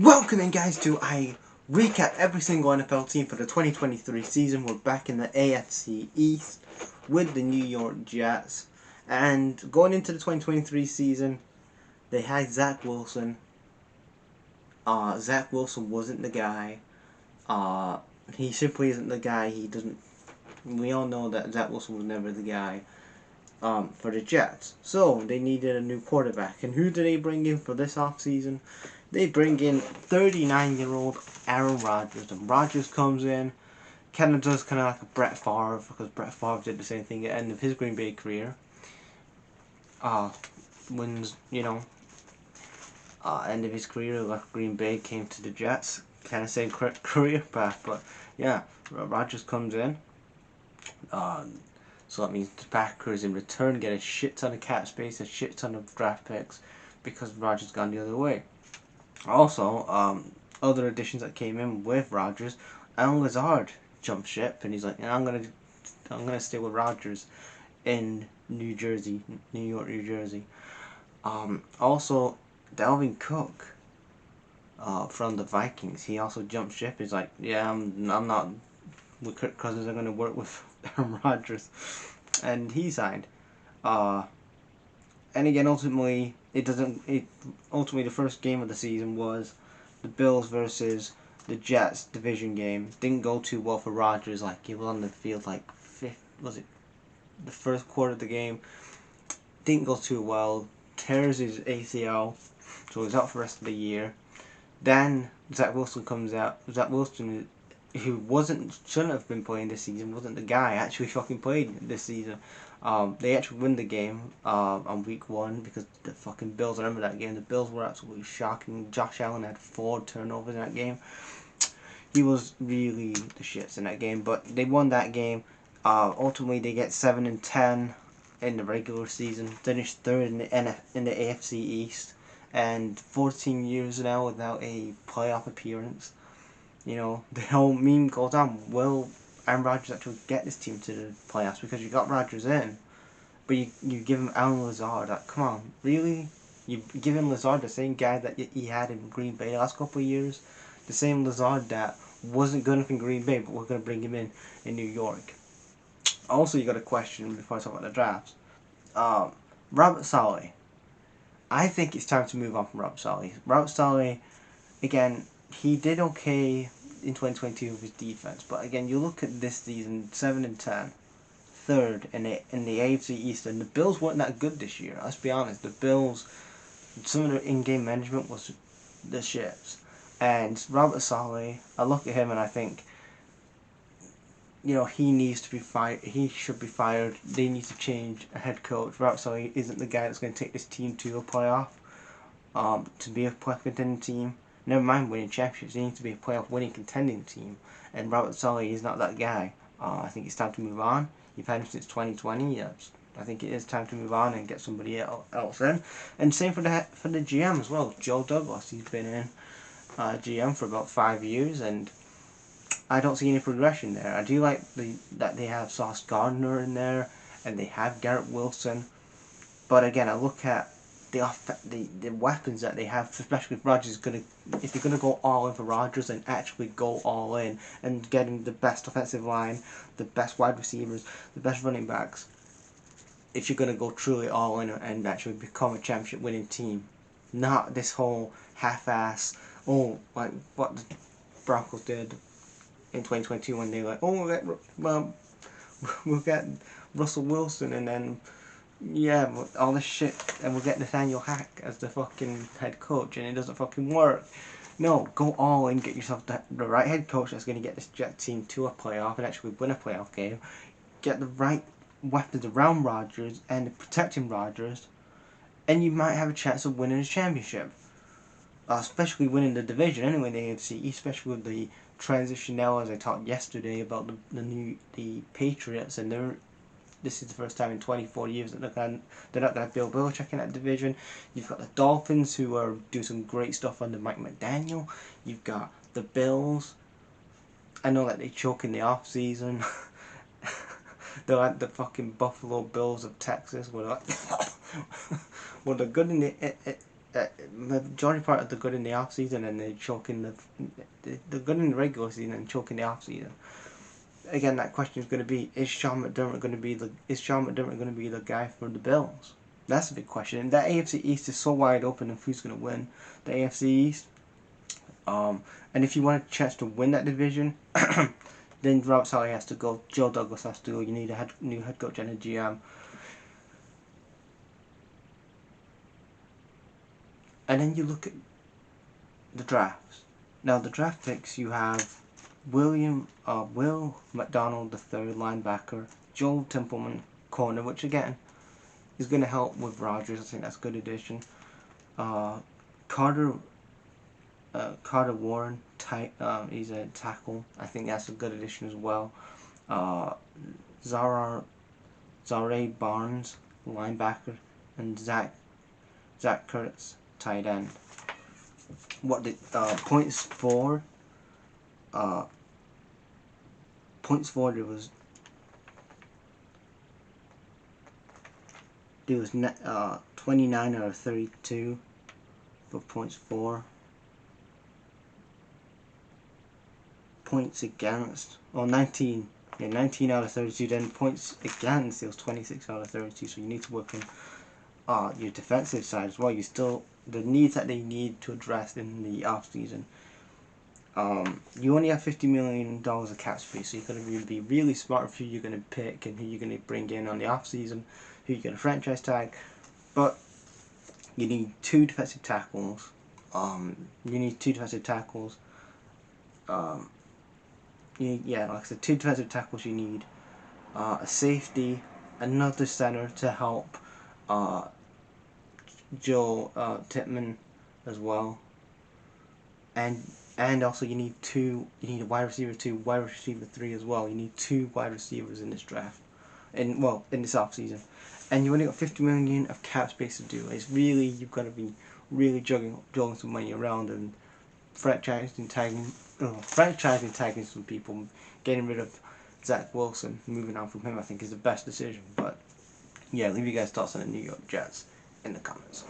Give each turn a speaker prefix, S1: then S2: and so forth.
S1: Welcome in, guys, to I recap every single NFL team for the 2023 season. We're back in the AFC East with the New York Jets. And going into the 2023 season, they had Zach Wilson. Zach Wilson wasn't the guy. He simply isn't the guy. He doesn't. We all know that Zach Wilson was never the guy for the Jets. So they needed a new quarterback. And who did they bring in for this offseason? They bring in 39-year-old Aaron Rodgers. And Rodgers comes in, kind of does kind of like a Brett Favre, because Brett Favre did the same thing at the end of his Green Bay career. Wins, end of his career, left Green Bay, came to the Jets. Kind of same career path, but yeah, Rodgers comes in. So that means the Packers in return get a shit ton of cap space, a shit ton of draft picks, because Rodgers gone the other way. Also, other additions that came in with Rodgers, Alan Lazard jumped ship, and he's like, I'm gonna stay with Rodgers in New York, New Jersey. Also, Dalvin Cook, from the Vikings, he also jumped ship. He's like, yeah, I'm not with Kirk Cousins. I'm gonna work with Aaron Rodgers, and he signed. Uh, and again, ultimately, ultimately the first game of the season was the Bills versus the Jets division game. Didn't go too well for Rodgers. Like, he was on the field like the first quarter of the game. Didn't go too well. Tears his ACL, so he's out for the rest of the year. Then Zach Wilson comes out. Zach Wilson, who shouldn't have been playing this season, wasn't the guy. Actually, fucking played this season. They actually win the game on week 1 because the fucking Bills. I remember that game. The Bills were absolutely shocking. Josh Allen had 4 turnovers in that game. He was really the shits in that game, but they won that game. Ultimately, they get 7-10 in the regular season. Finished third in the AFC East, and 14 years now without a playoff appearance. The whole meme goes on. Will Aaron Rodgers actually get this team to the playoffs? Because you got Rodgers in, but you give him Alan Lazard. Like, come on, really? You give him Lazard, the same guy that he had in Green Bay the last couple of years, the same Lazard that wasn't good enough in Green Bay, but we're gonna bring him in New York. Also, you got a question before I talk about the drafts. Robert Saleh. I think it's time to move on from Robert Saleh. Robert Saleh, again, he did okay in 2022 with his defense, but again, you look at this season, 7-10, third in the AFC East, and the Bills weren't that good this year. Let's be honest, the Bills, some of their in-game management was the shits. And Robert Saleh, I look at him and I think, he needs to be fired. He should be fired. They need to change a head coach. Robert Saleh isn't the guy that's going to take this team to a playoff. To be a playoff contending team. Never mind winning championships. They need to be a playoff winning contending team. And Robert Saleh is not that guy. I think it's time to move on. You've had him since 2020. Yes, I think it is time to move on and get somebody else in. And same for the GM as well. Joe Douglas. He's been in GM for about 5 years, and I don't see any progression there. I do like that they have Sauce Gardner in there, and they have Garrett Wilson. But again, I look at the weapons that they have, especially if Rodgers is gonna, if you're gonna go all in for Rodgers and actually go all in and getting the best offensive line, the best wide receivers, the best running backs. If you're gonna go truly all in and actually become a championship winning team, not this whole half-ass, like what the Broncos did in 2022 when they like, we'll get Russell Wilson, and then all this shit, and we'll get Nathaniel Hack as the fucking head coach, and it doesn't fucking work. No, go all in, get yourself the right head coach that's going to get this Jet team to a playoff and actually win a playoff game. Get the right weapons around Rodgers and protecting Rodgers, and you might have a chance of winning a championship. Especially winning the division anyway, the AFC, especially with the transition now, as I talked yesterday about the Patriots, and this is the first time in 24 years that they're not going to have Bill Belichick in that division. You've got the Dolphins, who are doing some great stuff under Mike McDaniel. You've got the Bills. I know that they choke in the off season. They're like the fucking Buffalo Bills of Texas, where they're like, well, they're good majority part of the good in the off season, and they choke in the good in the regular season and choke in the off season. Again, that question is going to be: Is Sean McDermott going to be the guy for the Bills? That's a big question. And that AFC East is so wide open of who's going to win the AFC East. And if you want a chance to win that division, then Robert Saleh has to go. Joe Douglas has to go. You need a new head coach and a GM. And then you look at the drafts. Now the draft picks, you have Will McDonald III, linebacker, Joel Templeman, corner, which again is going to help with Rodgers. I think that's a good addition. Carter Warren, he's a tackle. I think that's a good addition as well. Zara Barnes, linebacker, and Zach Kurtz, tight end. What did points for? Points for there was 29 out of 32 for points for. Points against, 19 out of 32. Then points against, it was 26 out of 32. So you need to work on your defensive side as well. You still, the needs that they need to address in the off season. You only have $50 million of cap space, so you're going to be really smart with who you're going to pick and who you're going to bring in on the off season, who you're going to franchise tag. But you need 2 defensive tackles. Like I said, 2 defensive tackles. You need a safety, another center to help Joe Tippmann as well, and also you need a wide receiver 2, wide receiver 3 as well. You need 2 wide receivers in this draft, in this off season, and you only got $50 million of cap space to do. It's really, you've got to be really juggling some money around and franchising tagging some people, getting rid of Zach Wilson, moving on from him. I think is the best decision. But yeah, leave you guys' thoughts on the New York Jets in the comments.